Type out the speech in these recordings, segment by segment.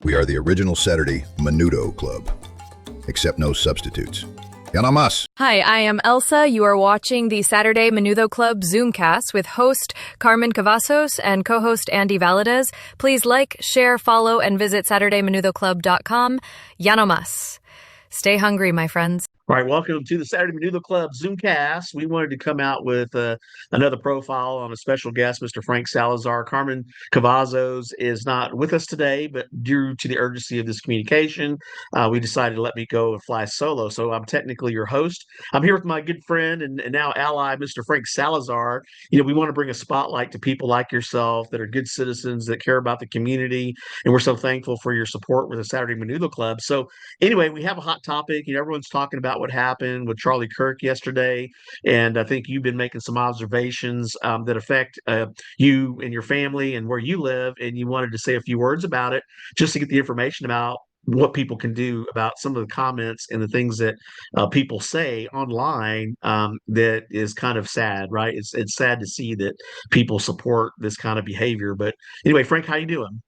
We are the original Saturday Menudo Club, except no substitutes. Ya no más. Hi, I am Elsa. You are watching the Saturday Menudo Club ZoomCast with host Carmen Cavazos and co-host Andy Valadez. Please like, share, follow, and visit SaturdayMenudoClub.com. Ya no más. Stay hungry, my friends. All right, welcome to the Saturday Menudo Club ZoomCast. We wanted to come out with another profile on a special guest, Mr. Frank Salazar. Carmen Cavazos is not with us today, but due to the urgency of this communication, we decided to let me go and fly solo. So I'm technically your host. I'm here with my good friend and now ally, Mr. Frank Salazar. We want to bring a spotlight to people like yourself that are good citizens that care about the community, and we're so thankful for your support with the Saturday Menudo Club. So anyway, we have a hot topic. Everyone's talking about what happened with Charlie Kirk yesterday, and I think you've been making some observations that affect you and your family and where you live, and you wanted to say a few words about it just to get the information about what people can do about some of the comments and the things that people say online that is kind of sad, right? It's sad to see that people support this kind of behavior. But anyway, Frank, how you doing?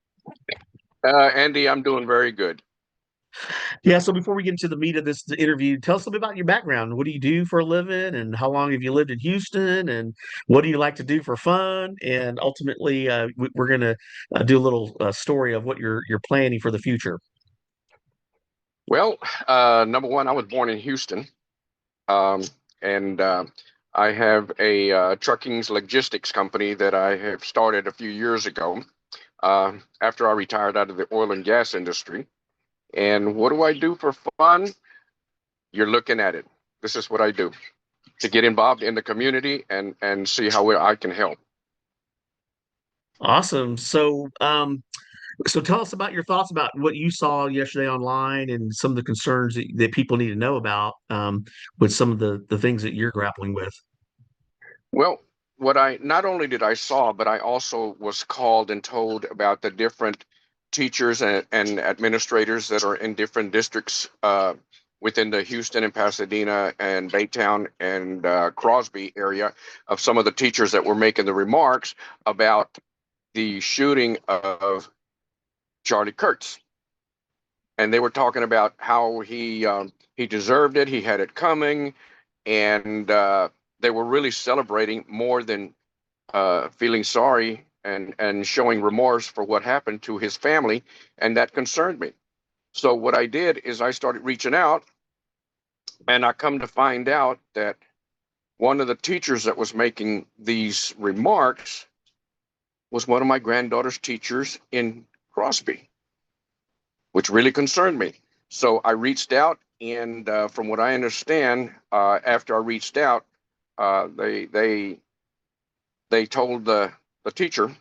Andy, I'm doing very good. Yeah, so before we get into the meat of this interview, tell us a little bit about your background. What do you do for a living, and how long have you lived in Houston, and what do you like to do for fun? And ultimately, we're going to do a little story of what you're planning for the future. Well, number one, I was born in Houston, and I have a trucking logistics company that I have started a few years ago after I retired out of the oil and gas industry. And what do I do for fun? You're looking at it. This is what I do to get involved in the community and see how I can help. Awesome. So, so tell us about your thoughts about what you saw yesterday online and some of the concerns that people need to know about with some of the things that you're grappling with. Well, not only did I saw, but I also was called and told about the different teachers and administrators that are in different districts within the Houston and Pasadena and Baytown and Crosby area, of some of the teachers that were making the remarks about the shooting of Charlie Kirk. And they were talking about how he deserved it, he had it coming, and they were really celebrating more than feeling sorry and showing remorse for what happened to his family, and that concerned me. So what I did is I started reaching out, and I come to find out that one of the teachers that was making these remarks was one of my granddaughter's teachers in Crosby, which really concerned me. So I reached out, and from what I understand, after I reached out, they told the teacher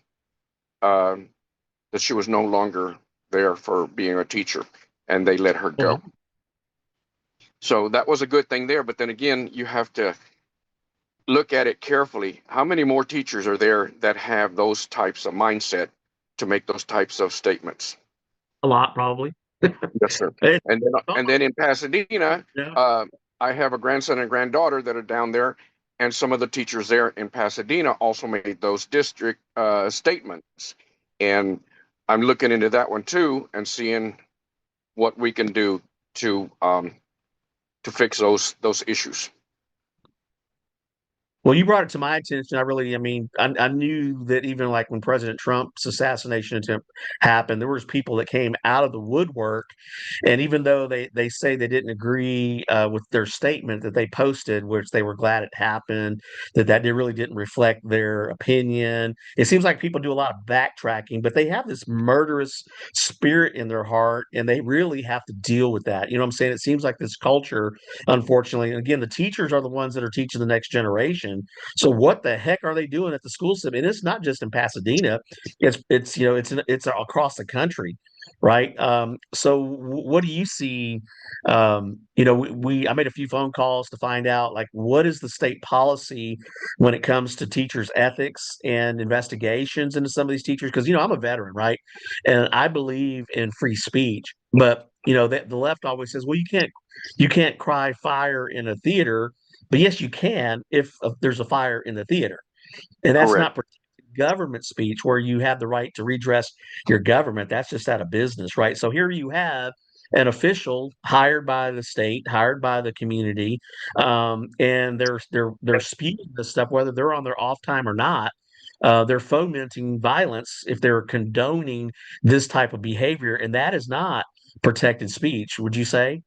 that she was no longer there for being a teacher, and they let her go. Mm-hmm. So that was a good thing there. But then again, you have to look at it carefully. How many more teachers are there that have those types of mindset to make those types of statements? A lot, probably. Yes, sir. And then in Pasadena, yeah. I have a grandson and granddaughter that are down there. And some of the teachers there in Pasadena also made those district statements. And I'm looking into that one too and seeing what we can do to fix those issues. Well, you brought it to my attention. I knew that even like when President Trump's assassination attempt happened, there was people that came out of the woodwork. And even though they say they didn't agree with their statement that they posted, which they were glad it happened, that really didn't reflect their opinion. It seems like people do a lot of backtracking, but they have this murderous spirit in their heart, and they really have to deal with that. You know what I'm saying? It seems like this culture, unfortunately, and again, the teachers are the ones that are teaching the next generation. So what the heck are they doing at the school system? And it's not just in Pasadena; it's across the country, right? So what do you see? I made a few phone calls to find out like what is the state policy when it comes to teachers' ethics and investigations into some of these teachers, because I'm a veteran, right, and I believe in free speech, but the left always says, well, you can't cry fire in a theater. But yes, you can if there's a fire in the theater, and that's Correct. not protected government speech where you have the right to redress your government. That's just out of business, right? So here you have an official hired by the state, hired by the community, and they're spewing this stuff whether they're on their off time or not. They're fomenting violence if they're condoning this type of behavior, and that is not protected speech. Would you say?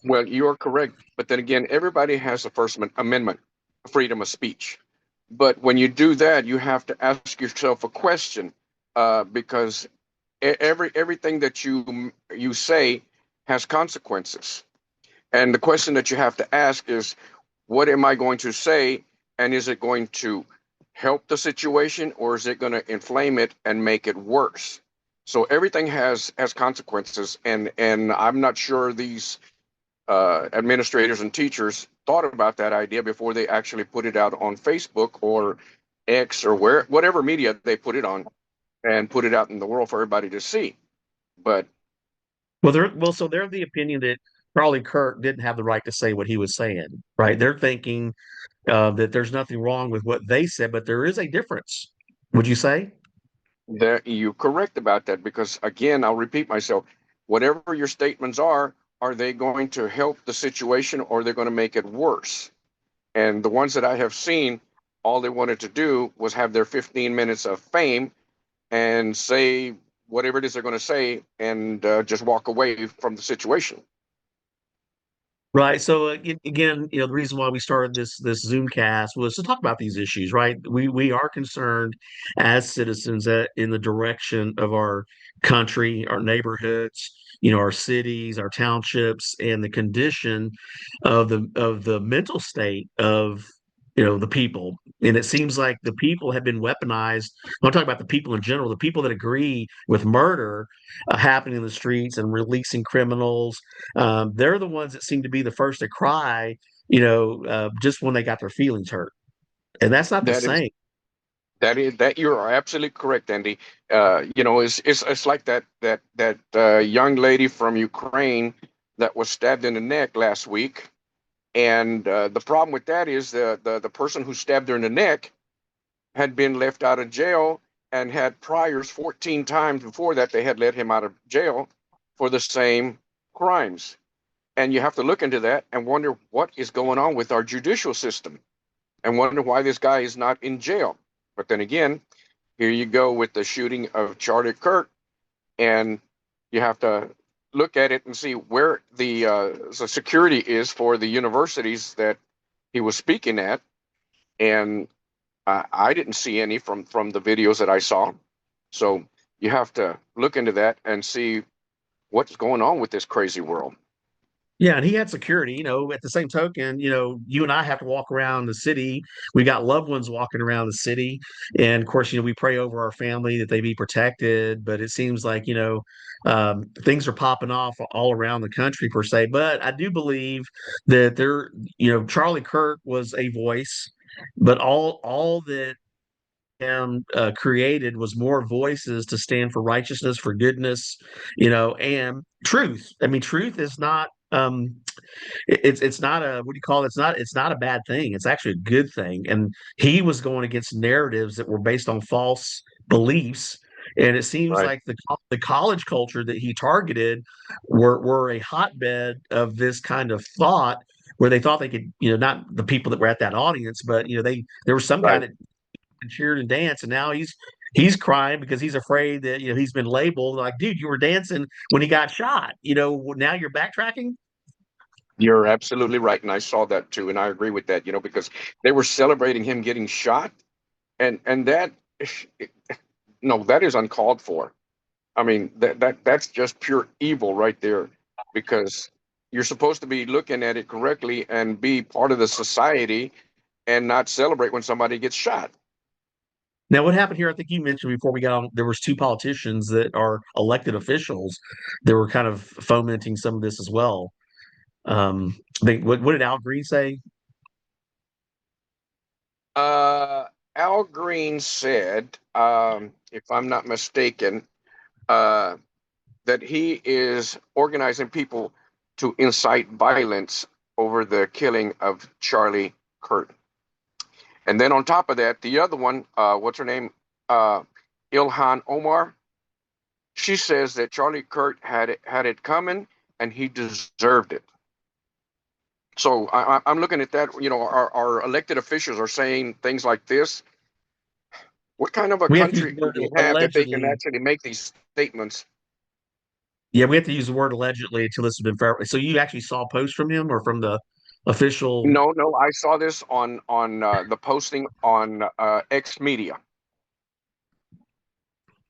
Well, you're correct. But then again, everybody has the Amendment, freedom of speech. But when you do that, you have to ask yourself a question, because everything that you say has consequences. And the question that you have to ask is, what am I going to say? And is it going to help the situation, or is it going to inflame it and make it worse? So everything has consequences. And I'm not sure these administrators and teachers thought about that idea before they actually put it out on Facebook or X or whatever media they put it on, and put it out in the world for everybody to see. But So they're of the opinion that Charlie Kirk didn't have the right to say what he was saying, right? They're thinking that there's nothing wrong with what they said, but there is a difference. Would you say? you're correct about that, because again, I'll repeat myself. Whatever your statements are they going to help the situation, or they're going to make it worse? And the ones that I have seen, all they wanted to do was have their 15 minutes of fame and say whatever it is they're going to say, and just walk away from the situation. Right. So again, the reason why we started this ZoomCast was to talk about these issues, right? We are concerned as citizens in the direction of our country, our neighborhoods, our cities, our townships, and the condition of the mental state of the people. And it seems like the people have been weaponized. I'm talking about the people in general, the people that agree with murder happening in the streets and releasing criminals. They're the ones that seem to be the first to cry, just when they got their feelings hurt. And that's not the That is same. that you are absolutely correct, Andy. It's like that young lady from Ukraine that was stabbed in the neck last week. And the problem with that is the person who stabbed her in the neck had been left out of jail and had priors 14 times before that. They had let him out of jail for the same crimes. And you have to look into that and wonder what is going on with our judicial system, and wonder why this guy is not in jail. But then again, here you go with the shooting of Charlie Kirk, and you have to look at it and see where the security is for the universities that he was speaking at. And I didn't see any from the videos that I saw. So you have to look into that and see what's going on with this crazy world. Yeah, and he had security, at the same token, you and I have to walk around the city. We got loved ones walking around the city. And of course, we pray over our family that they be protected. But it seems like, things are popping off all around the country per se. But I do believe that Charlie Kirk was a voice, but all that created was more voices to stand for righteousness, for goodness, and truth. I mean, truth is not it's not a what do you call it? It's not a bad thing. It's actually a good thing. And he was going against narratives that were based on false beliefs. And it seems Right. like the college culture that he targeted were a hotbed of this kind of thought, where they thought they could, not the people that were at that audience, but there was some guy Right. that cheered and danced, and now he's crying because he's afraid that he's been labeled like, dude, you were dancing when he got shot. Now you're backtracking. You're absolutely right. And I saw that too. And I agree with that, because they were celebrating him getting shot. And that, no, that is uncalled for. I mean, that's just pure evil right there, because you're supposed to be looking at it correctly and be part of the society, and not celebrate when somebody gets shot. Now, what happened here? I think you mentioned before we got on. There was two politicians that are elected officials that were kind of fomenting some of this as well. What did Al Green say? Uh, Al Green said, if I'm not mistaken, uh, that he is organizing people to incite violence over the killing of Charlie Kirk. And then on top of that, the other one, what's her name? Ilhan Omar. She says that Charlie Kirk had it coming and he deserved it. So I'm looking at that. Our elected officials are saying things like this. What kind of a We have to use country the do word we have that they can allegedly. actually make these statements? Yeah, we have to use the word allegedly until this has been fair. So you actually saw posts from him or from the official? No, no, I saw this on the posting on X Media.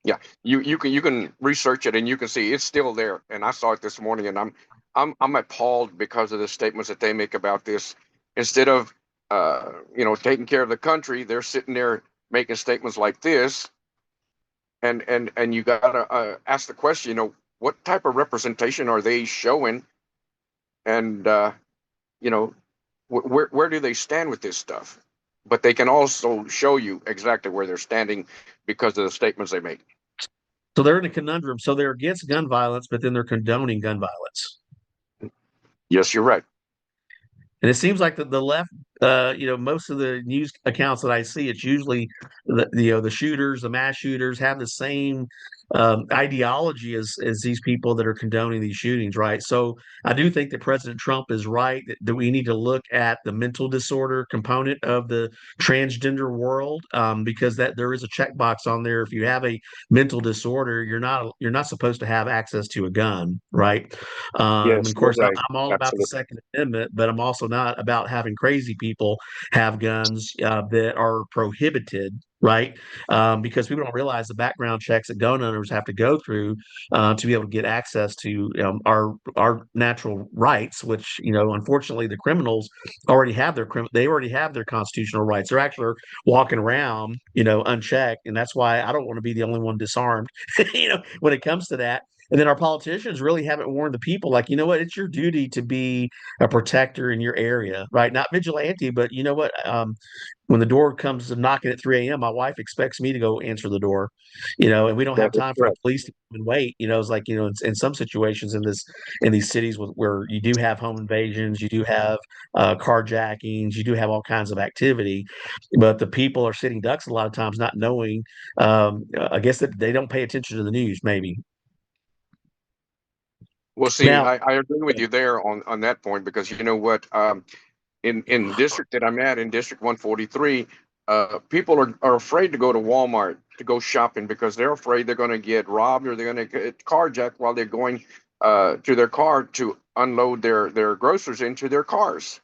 Yeah, you can research it and you can see it's still there. And I saw it this morning, and I'm appalled because of the statements that they make about this. Instead of taking care of the country, they're sitting there making statements like this. And you gotta ask the question, what type of representation are they showing? And where do they stand with this stuff? But they can also show you exactly where they're standing because of the statements they make. So they're in a conundrum. So they're against gun violence, but then they're condoning gun violence. Yes, you're right. And it seems like the left, most of the news accounts that I see, it's usually the shooters, the mass shooters have the same ideology as these people that are condoning these shootings, right? So I do think that President Trump is right that we need to look at the mental disorder component of the transgender world, because that there is a checkbox on there. If you have a mental disorder, you're not supposed to have access to a gun, right? Yes, Of you're course, right. I'm all about the Absolutely. Second Amendment, but I'm also not about having crazy people have guns that are prohibited, right? Because people don't realize the background checks that gun owners have to go through to be able to get access to our natural rights, which unfortunately the criminals already have they already have their constitutional rights. They're actually walking around unchecked, and that's why I don't want to be the only one disarmed. When it comes to that. And then our politicians really haven't warned the people, like, you know what, it's your duty to be a protector in your area, right? Not vigilante, but you know what? When the door comes knocking at 3 a.m., my wife expects me to go answer the door, and we don't That have is time for the correct. police to come and wait. It's like, in some situations in these cities where you do have home invasions, you do have carjackings, you do have all kinds of activity, but the people are sitting ducks a lot of times, not knowing. I guess that they don't pay attention to the news, maybe. Well, see, Now, I agree with you there on that point because you know what? In district that I'm at, in District 143, people are afraid to go to Walmart to go shopping because they're afraid they're going to get robbed or they're going to get carjacked while they're going to their car to unload their groceries into their cars.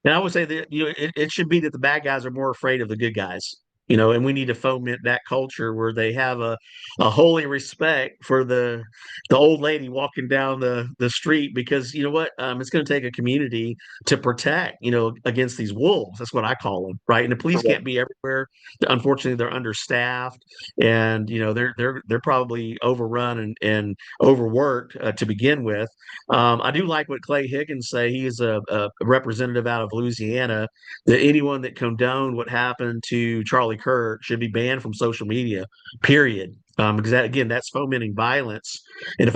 and I would say that it should be that the bad guys are more afraid of the good guys, and we need to foment that culture where they have a holy respect for the old lady walking down the street, because you know what, it's going to take a community to protect, against these wolves. That's what I call them, right? And the police Correct. can't be everywhere. Unfortunately, they're understaffed, and they're probably overrun and overworked to begin with. I do like what Clay Higgins say. He is a representative out of Louisiana. That anyone that condoned what happened to Charlie Kirk should be banned from social media. Period. Because that's fomenting violence. And if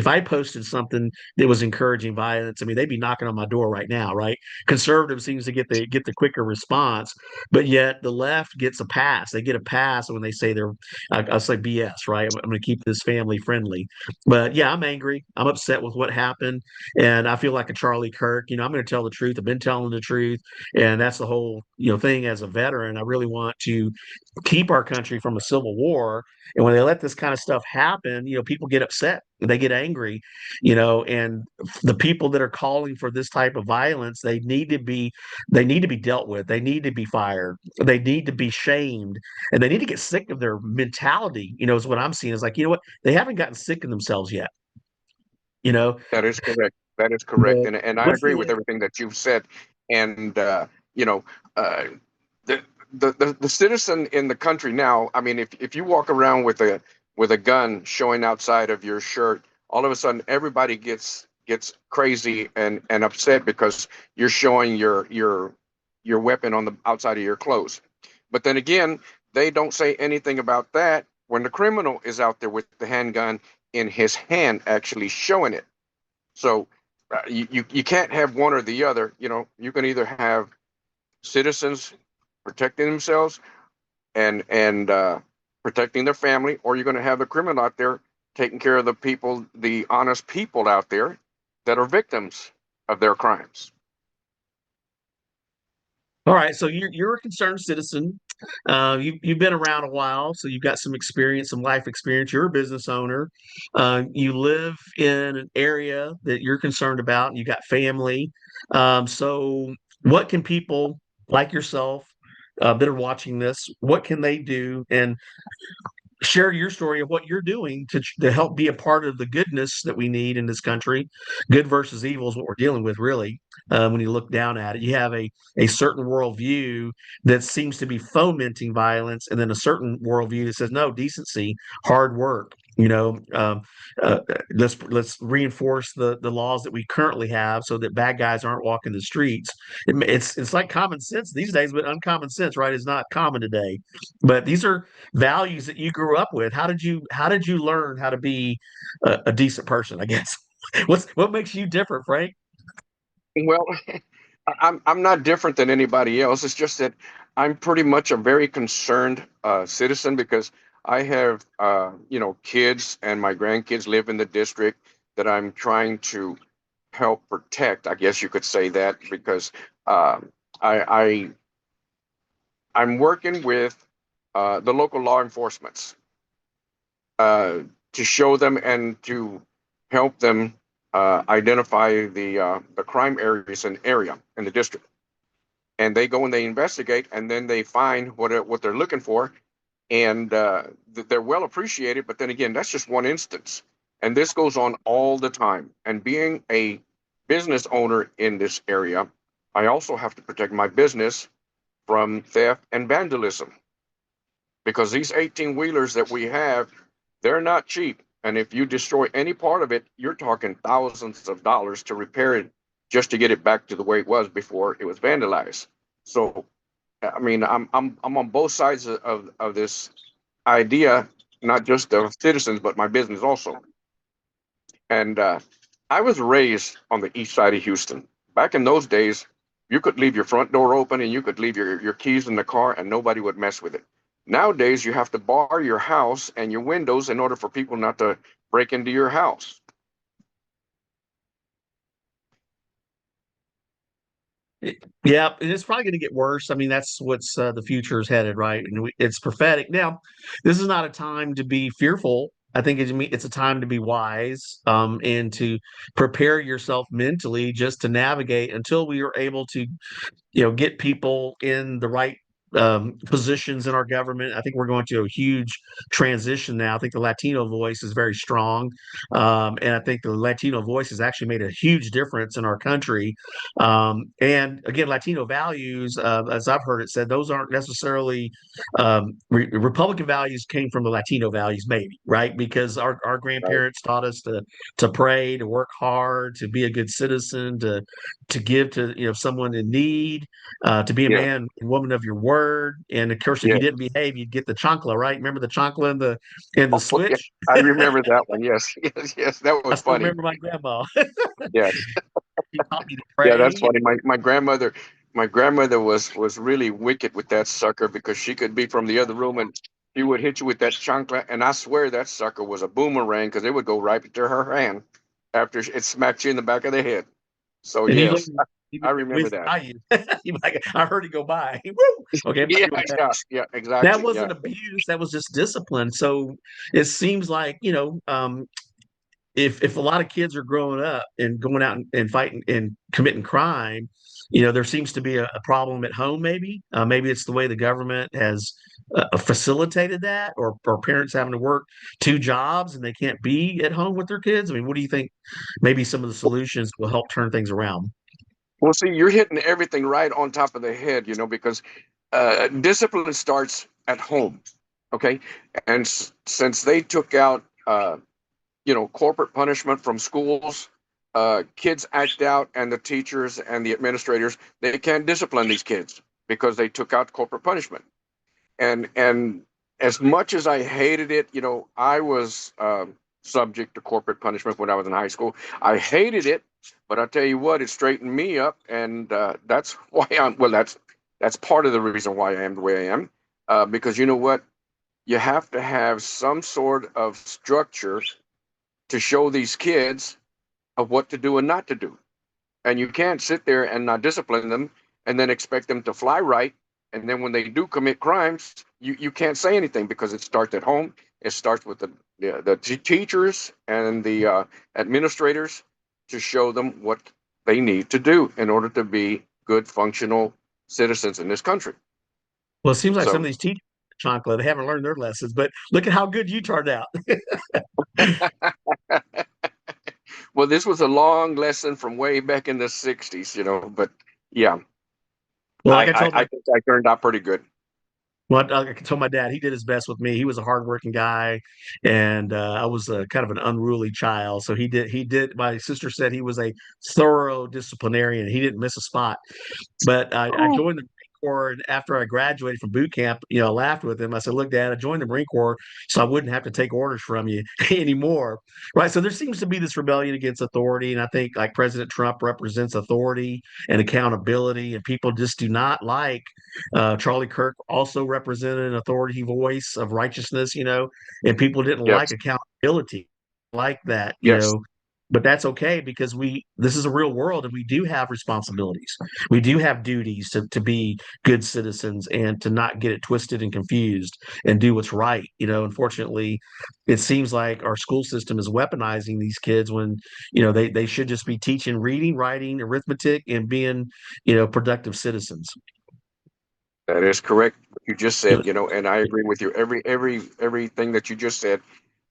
I posted something that was encouraging violence, I mean, they'd be knocking on my door right now, right? Conservative seems to get the quicker response, but yet the left gets a pass. They get a pass when they say I'll say BS, right? I'm going to keep this family friendly. But yeah, I'm angry. I'm upset with what happened. And I feel like a Charlie Kirk. I'm going to tell the truth. I've been telling the truth. And that's the whole, thing as a veteran. I really want to keep our country from a civil war. And when they let this kind of stuff happen, people get upset. They get angry, and the people that are calling for this type of violence, they need to be dealt with. They need to be fired. They need to be shamed, and they need to get sick of their mentality. Is what I'm seeing. Is like, what, they haven't gotten sick of themselves yet. You know, That is correct. That is correct. but And I what's agree with the everything that you've said. And you know, uh, the, the citizen in the country now, I mean, if you walk around with a gun showing outside of your shirt, all of a sudden everybody gets crazy and upset because you're showing your weapon on the outside of your clothes. But then again, they don't say anything about that when the criminal is out there with the handgun in his hand actually showing it. So You can't have one or the other. You know, you can either have citizens protecting themselves and protecting their family, or you're going to have the criminal out there taking care of the people, the honest people out there that are victims of their crimes. All right, so you're a concerned citizen. You've been around a while, so you've got some experience, some life experience. You're a business owner. You live in an area that you're concerned about. And you got family. So, what can people like yourself that are watching this? What can they do? And share your story of what you're doing to help be a part of the goodness that we need in this country. Good versus evil is what we're dealing with, really. When you look down at it, you have a certain worldview that seems to be fomenting violence, and then a certain worldview that says no, decency, hard work. Uh, let's reinforce the laws that we currently have so that bad guys aren't walking the streets. It's like common sense these days, but uncommon sense, right, is not common today. But these are values that you grew up with. How did you learn how to be a decent person, I guess? What makes you different, Frank? Well, I'm not different than anybody else. It's just that I'm pretty much a very concerned citizen because I have kids and my grandkids live in the district that I'm trying to help protect. I guess you could say that because I I'm working with the local law enforcements uh, to show them and to help them identify the crime areas and area in the district. And they go and they investigate, and then they find what they're looking for, and they're well appreciated. But then again, that's just one instance, and this goes on all the time. And being a business owner in this area, I also have to protect my business from theft and vandalism because these 18 wheelers that we have, they're not cheap. And if you destroy any part of it, you're talking thousands of dollars to repair it just to get it back to the way it was before it was vandalized. So, I mean, I'm on both sides of this idea, not just of citizens, but my business also. And I was raised on the east side of Houston. Back in those days, you could leave your front door open and you could leave your keys in the car and nobody would mess with it. Nowadays, you have to bar your house and your windows in order for people not to break into your house. Yeah, and it's probably going to get worse. I mean, that's what's the future is headed, right? And it's prophetic. Now, this is not a time to be fearful. I think it's a time to be wise, and to prepare yourself mentally just to navigate until we are able to get people in the right positions in our government. I think we're going to a huge transition now. I think the Latino voice is very strong, and I think the Latino voice has actually made a huge difference in our country. And again, Latino values, as I've heard it said, those aren't necessarily Republican values came from the Latino values, maybe, right? Because our Right. grandparents taught us to pray, to work hard, to be a good citizen, to give to someone in need, to be a Yeah. man and woman of your word. And of course, if Yeah. you didn't behave, you'd get the chancla, right? Remember the chancla and the Oh, yeah. switch? I remember that one. Yes. Yes. Yes. That I was still funny. remember my grandma. Yes. She taught me to Yeah, that's pray. funny. My grandmother was really wicked with that sucker because she could be from the other room and she would hit you with that chancla, and I swear that sucker was a boomerang because it would go right into her hand after it smacked you in the back of the head. So And yes, he I learned remember wisdom that. values. I heard it go by. Woo! Okay, I'm not Yeah, doing that. yeah, yeah, That exactly. Yeah, wasn't abuse. That was just discipline. So it seems like, if a lot of kids are growing up and going out and fighting and committing crime, there seems to be a problem at home. Maybe it's the way the government has facilitated that, or parents having to work two jobs and they can't be at home with their kids. I mean, what do you think? Maybe some of the solutions will help turn things around. well, see, you're hitting everything right on top of the head, because discipline starts at home. Okay, and since they took out corporate punishment from schools, kids act out, and the teachers and the administrators, they can't discipline these kids because they took out corporate punishment. And as much as I hated it, I was subject to corporate punishment when I was in high school. I hated it, But I tell you what, it straightened me up, and that's why I'm. Well, that's part of the reason why I am the way I am, because you know what, you have to have some sort of structure to show these kids of what to do and not to do. And you can't sit there and not discipline them and then expect them to fly right. And then when they do commit crimes, you can't say anything because it starts at home. It starts with the teachers and the administrators to show them what they need to do in order to be good, functional citizens in this country. Well, it seems like some of So, these teachers, Chancla, they haven't learned their lessons, but look at how good you turned out. well, this was a long lesson from way back in the 60s, you know, but yeah, Well, like I told I my think I turned out pretty good. Well, I told my dad he did his best with me. He was a hardworking guy, and I was kind of an unruly child. So he did. My sister said he was a thorough disciplinarian. He didn't miss a spot. But I Oh. joined the Marine Corps, and after I graduated from boot camp, I laughed with him. I said, "Look, Dad, I joined the Marine Corps so I wouldn't have to take orders from you anymore." Right? So there seems to be this rebellion against authority, and I think like President Trump represents authority and accountability, and people just do not like. Charlie Kirk also represented an authority voice of righteousness, and people didn't like Yes, accountability like that, yes. but that's okay because this is a real world and we do have responsibilities. We do have duties to be good citizens and to not get it twisted and confused and do what's right. Unfortunately, it seems like our school system is weaponizing these kids when, they should just be teaching reading, writing, arithmetic, and being, productive citizens. That is correct. What you just said, you know, and I agree with you. Everything that you just said,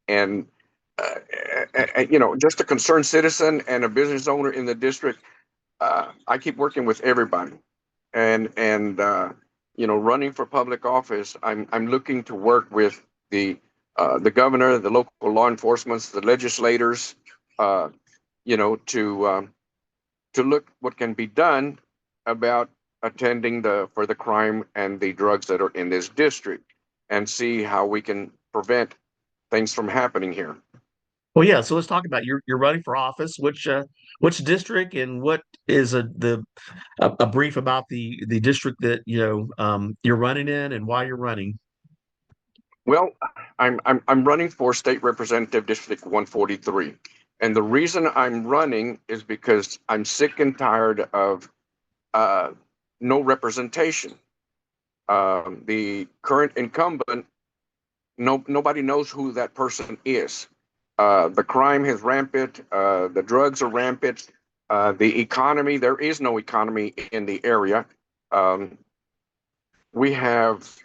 and you know, just a concerned citizen and a business owner in the district. I keep working with everybody, and you know, running for public office. I'm looking to work with the governor, the local law enforcement, the legislators. Uh, you know, to look what can be done about attending for the crime and the drugs that are in this district, and see how we can prevent things from happening here. Well, yeah. So let's talk about you're running for office. Which district and what is a brief about the district that you're running in and why you're running. Well, I'm running for State Representative District 143, and the reason I'm running is because I'm sick and tired of uh, no representation. The current incumbent, nobody knows who that person is. The crime is rampant. The drugs are rampant. The economy, there is no economy in the area. Um, we have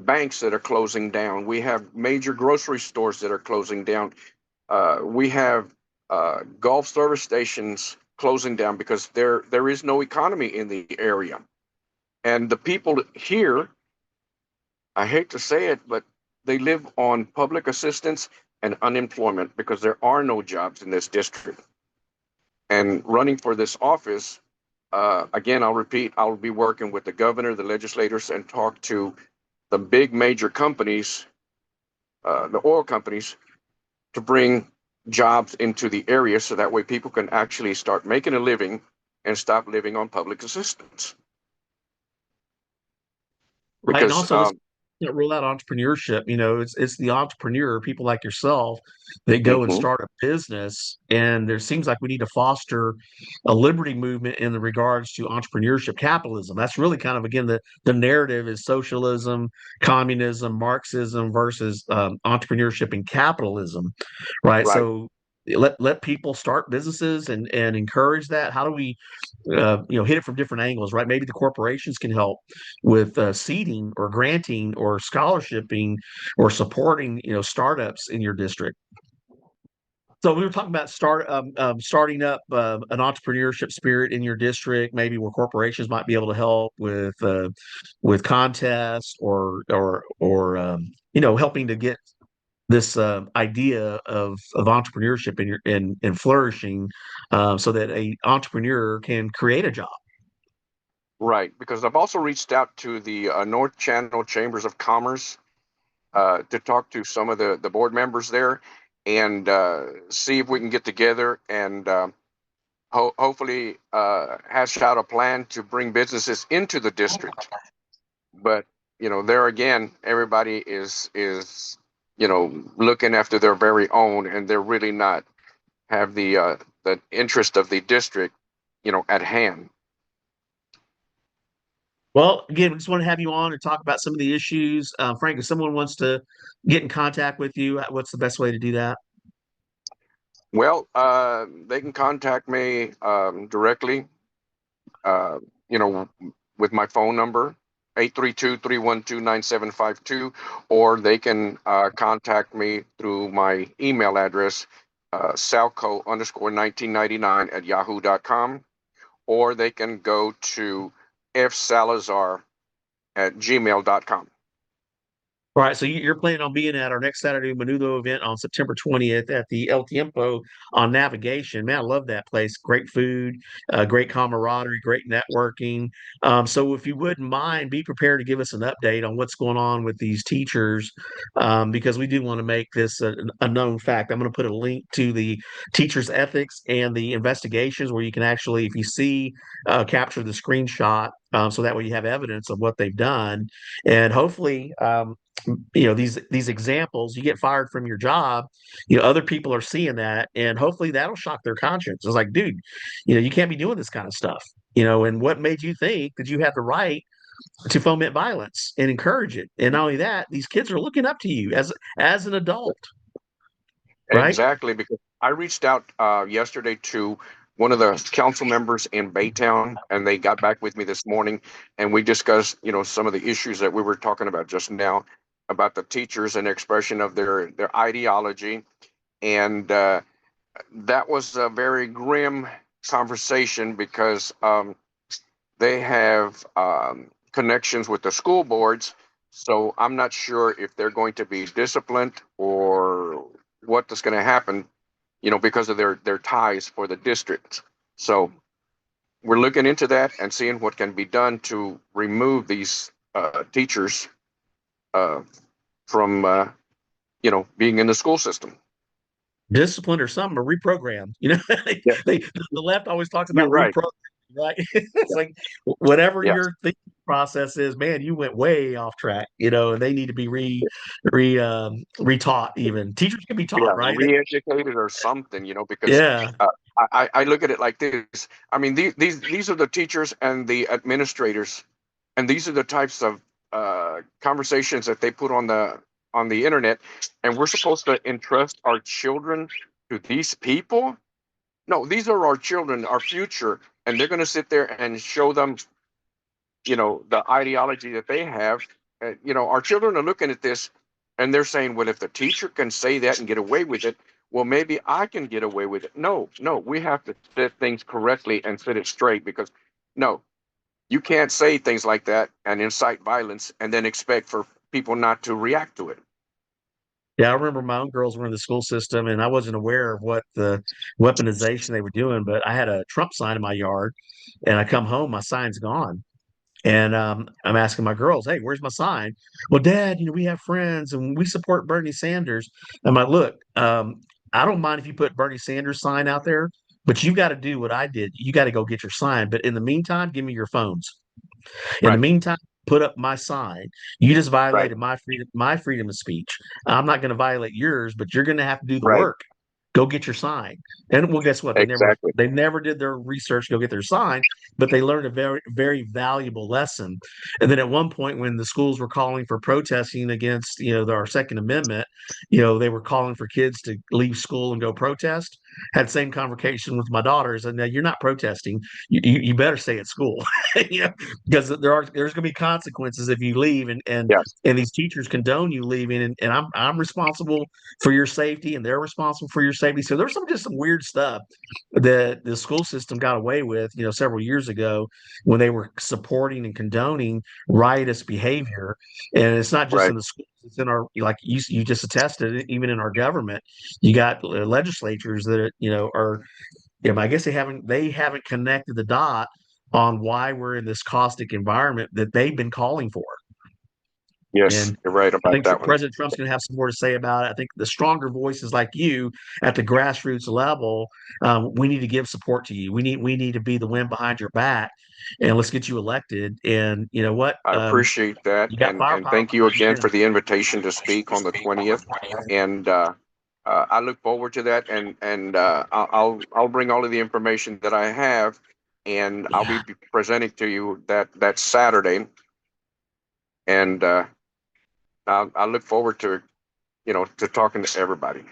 banks that are closing down. We have major grocery stores that are closing down. We have golf service stations closing down because there is no economy in the area. And the people here, I hate to say it, but they live on public assistance and unemployment because there are no jobs in this district. And running for this office, again, I'll repeat, I'll be working with the governor, the legislators, and talk to the big major companies, the oil companies, to bring jobs into the area so that way people can actually start making a living and stop living on public assistance. Right. And Because also, let's not rule out entrepreneurship. It's the entrepreneur, people like yourself, that go and mhm, start a business. And there seems like we need to foster a liberty movement in the regards to entrepreneurship capitalism. That's really kind of, again, the narrative is socialism, communism, Marxism versus entrepreneurship and capitalism. Right. right. So let people start businesses and encourage that. How do we hit it from different angles, right? Maybe the corporations can help with seeding or granting or scholarshiping or supporting, startups in your district. So we were talking about starting up an entrepreneurship spirit in your district, maybe where corporations might be able to help with contests or helping to get this idea of entrepreneurship in flourishing, so that a entrepreneur can create a job. Right, because I've also reached out to the North Channel Chambers of Commerce to talk to some of the board members there and see if we can get together and hopefully hash out a plan to bring businesses into the district. But there again, everybody is looking after their very own, and they're really not have the interest of the district at hand. Well, again, we just want to have you on and talk about some of the issues. Frank, if someone wants to get in contact with you, what's the best way to do that? Well, they can contact me directly, uh, you know, with my phone number, 832-312-9752, or they can contact me through my email address, salco_1999 @yahoo.com, or they can go to fsalazar@gmail.com. All right, so you're planning on being at our next Saturday Menudo event on September 20th at the El Tiempo on Navigation. Man, I love that place. Great food, great camaraderie, great networking. So if you wouldn't mind, be prepared to give us an update on what's going on with these teachers, because we do want to make this a known fact. I'm going to put a link to the teachers' ethics and the investigations where you can actually, if you see, capture the screenshot, so that way you have evidence of what they've done. And hopefully, these examples, you get fired from your job, other people are seeing that, and hopefully that'll shock their conscience. It's like, dude, you can't be doing this kind of stuff. And what made you think that you had the right to foment violence and encourage it? And not only that, these kids are looking up to you as an adult, right? Exactly, because I reached out yesterday to one of the council members in Baytown, and they got back with me this morning, and we discussed, some of the issues that we were talking about just now about the teachers and expression of their ideology, and that was a very grim conversation because they have connections with the school boards, so I'm not sure if they're going to be disciplined or what is going to happen, because of their ties for the district. So we're looking into that and seeing what can be done to remove these teachers from, being in the school system. Disciplined or something, or reprogrammed. Yeah, The left always talks you're about right. reprogramming, right? It's like whatever Yes. your thinking process is, man, you went way off track, and they need to be retaught. Even teachers can be Yeah, taught, right? re-educated or something, because Yeah, uh, I look at it like this. I mean, these are the teachers and the administrators, and these are the types of conversations that they put on the internet, and we're supposed to entrust our children to these people. No, these are our children, our future, and they're going to sit there and show them, the ideology that they have. Our children are looking at this and they're saying, well, if the teacher can say that and get away with it, well, maybe I can get away with it. No, no, we have to set things correctly and set it straight, because no, you can't say things like that and incite violence and then expect for people not to react to it. yeah. I remember my own girls were in the school system, and I wasn't aware of what the weaponization they were doing. But I had a Trump sign in my yard, and I come home, my sign's gone. And I'm asking my girls, hey, where's my sign? Well, Dad, we have friends and we support Bernie Sanders. I'm like, look, I don't mind if you put Bernie Sanders sign out there, but you got to do what I did. You got to go get your sign. But in the meantime, give me your phones. In the Right, meantime, put up my sign. You just right, violated my freedom of speech. I'm not going to violate yours, but you're going to have to do the right. work. Go get your sign. And well, guess what? They never Exactly. they never did their research to go get their sign, but they learned a very, very valuable lesson. And then at one point, when the schools were calling for protesting against, our Second Amendment, they were calling for kids to leave school and go protest. Had the same conversation with my daughters, and now you're not protesting. You better stay at school, because there's going to be consequences if you leave, Yes, and these teachers condone you leaving, and I'm responsible for your safety, and they're responsible for your safety. So there's just some weird stuff that the school system got away with, several years ago, when they were supporting and condoning riotous behavior. And it's not just right. in the schools; it's in our, like you just attested, even in our government. You got legislatures that are, I guess they haven't connected the dot on why we're in this caustic environment that they've been calling for. Yes, And you're right I about think that one. President Trump's going to have some more to say about it. I think the stronger voices like you at the grassroots level, we need to give support to you. We need to be the wind behind your back, and let's get you elected. And you know what? I appreciate that, You got and firepower thank you behind again you. for the invitation to speak on the 20th. And I look forward to that, and I'll bring all of the information that I have, and I'll Yeah. be presenting to you that Saturday. And I look forward to to talking to everybody.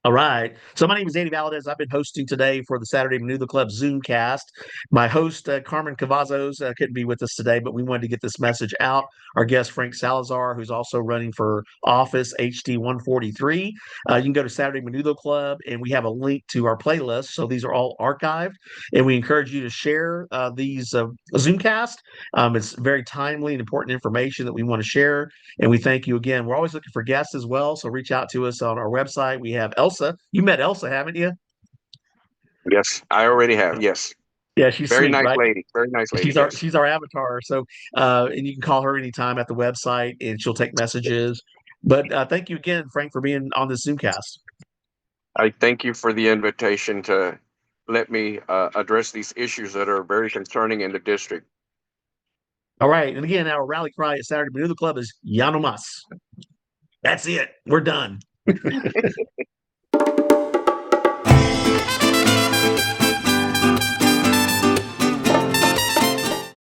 All right. So my name is Andy Valadez. I've been hosting today for the Saturday Menudo Club ZoomCast. My host, Carmen Cavazos, couldn't be with us today, but we wanted to get this message out. Our guest, Frank Salazar, who's also running for office, HD 143. You can go to Saturday Menudo Club, and we have a link to our playlist. So these are all archived, and we encourage you to share these ZoomCast. It's very timely and important information that we want to share. And we thank you again. We're always looking for guests as well. So reach out to us on our website. We have Elsa. You met Elsa, haven't you? Yes, I already have. Yes, Yeah, she's very sweet, nice right? lady. Very nice lady. She's our Yes. she's our avatar. So and you can call her anytime at the website and she'll take messages. But thank you again, Frank, for being on this Zoomcast. I thank you for the invitation to let me address these issues that are very concerning in the district. All right. And again, our rally cry at Saturday Menudo Club is Ya no mas. That's it. We're done.